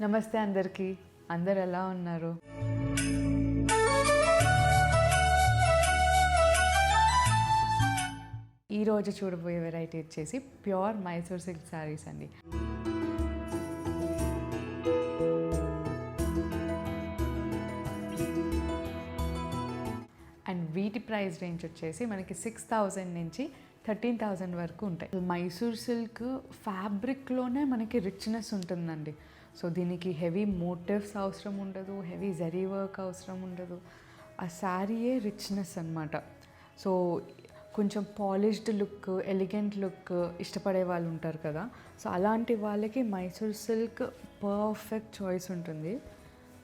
నమస్తే అందరికీ. అందరు ఎలా ఉన్నారు? ఈరోజు చూడబోయే వెరైటీ వచ్చేసి ప్యూర్ మైసూర్ సిల్క్ శారీస్ అండి. అండ్ వీటి ప్రైస్ రేంజ్ వచ్చేసి మనకి 6,000 నుంచి 13,000 వరకు ఉంటాయి. మైసూర్ సిల్క్ ఫ్యాబ్రిక్లోనే మనకి రిచ్నెస్ ఉంటుందండి. సో దీనికి హెవీ మోటివ్స్ అవసరం ఉండదు, హెవీ జరీ వర్క్ అవసరం ఉండదు. ఆ శారీయే రిచ్నెస్ అనమాట. సో కొంచెం పాలిష్డ్ లుక్, ఎలిగెంట్ లుక్ ఇష్టపడే వాళ్ళు ఉంటారు కదా, సో అలాంటి వాళ్ళకి మైసూర్ సిల్క్ పర్ఫెక్ట్ చాయిస్ ఉంటుంది.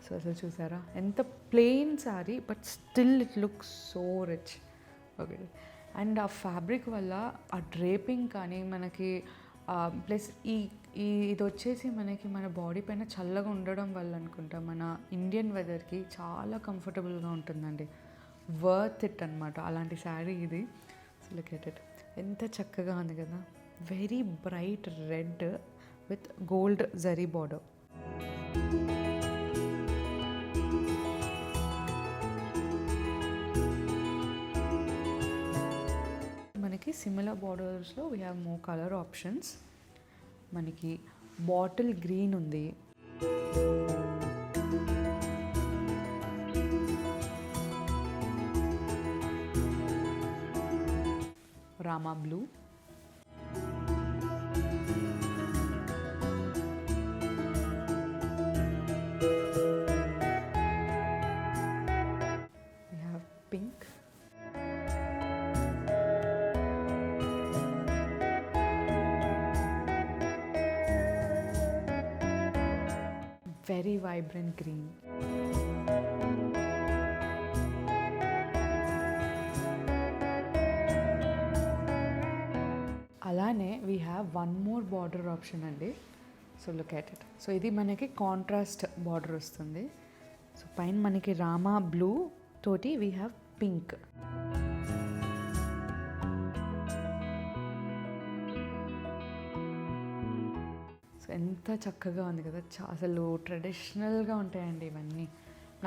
సో అసలు చూసారా ఎంత plain sari, but still it looks so rich. Okay, and ఆ ఫ్యాబ్రిక్ వల్ల ఆ డ్రేపింగ్ కానీ మనకి ప్లస్ ఇది వచ్చేసి మనకి మన బాడీ పైన చల్లగా ఉండడం వల్ల అనుకుంటా మన ఇండియన్ వెదర్కి చాలా కంఫర్టబుల్గా ఉంటుందండి. వర్త్ ఇట్ అనమాట అలాంటి శారీ ఇది. సో లుక్ ఎట్ ఇట్, ఎంత చక్కగా ఉంది కదా. Very bright red with gold zari border. మనకి సిమిలర్ బార్డర్స్లో we have more colour options. మనకి బాటిల్ గ్రీన్ ఉంది, Rama blue, we have pink, very vibrant green, అలానే we have one more border option అండి. So look at it. So ఇది మనకి contrast border వస్తుంది. So పైన మనకి రామా బ్లూ తోటి వీ హ్యావ్ పింక్. సో ఎంత చక్కగా ఉంది కదా. అసలు ట్రెడిషనల్గా ఉంటాయండి ఇవన్నీ.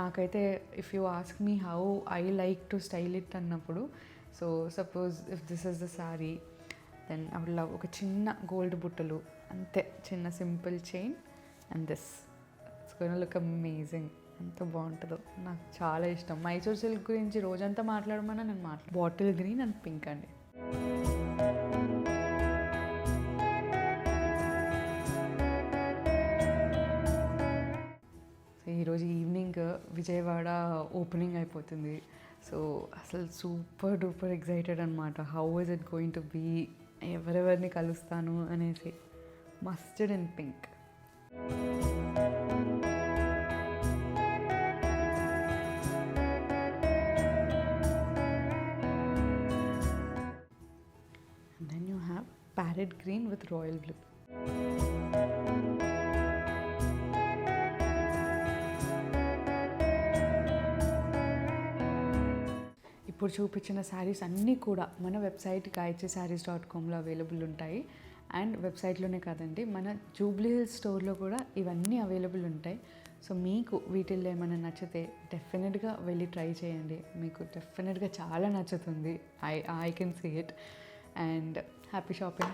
నాకైతే if you ask me how I like to style it అన్నప్పుడు, so suppose if this is the sari, then I would love ఒక చిన్న గోల్డ్ బుట్టలు, అంతే, చిన్న simple chain and this. It's gonna look amazing. ఎంత బాగుంటుందో, నాకు చాలా ఇష్టం. మైసూర్ సిల్క్ గురించి రోజంతా మాట్లాడమన్నా నేను బాటిల్ గ్రీన్ అండ్ పింక్ అండి. సో ఈరోజు ఈవినింగ్ విజయవాడ ఓపెనింగ్ అయిపోతుంది. సో అసలు సూపర్ డూపర్ ఎక్సైటెడ్ అనమాట. How is it going to be, ఎవరెవరిని కలుస్తాను అనేసి. Mustard and pink. And then you have parrot green with royal blue. ఇప్పుడు చూపించిన శారీస్ అన్నీ కూడా మన వెబ్సైట్ gayatrissarees.comలో అవైలబుల్ ఉంటాయి. అండ్ వెబ్సైట్లోనే కాదండి, మన జూబ్లీ హిల్స్ స్టోర్లో కూడా ఇవన్నీ అవైలబుల్ ఉంటాయి. సో మీకు వీటిల్లో ఏమైనా నచ్చితే డెఫినెట్గా వెళ్ళి ట్రై చేయండి. మీకు డెఫినెట్గా చాలా నచ్చుతుంది. I can see it. And happy shopping.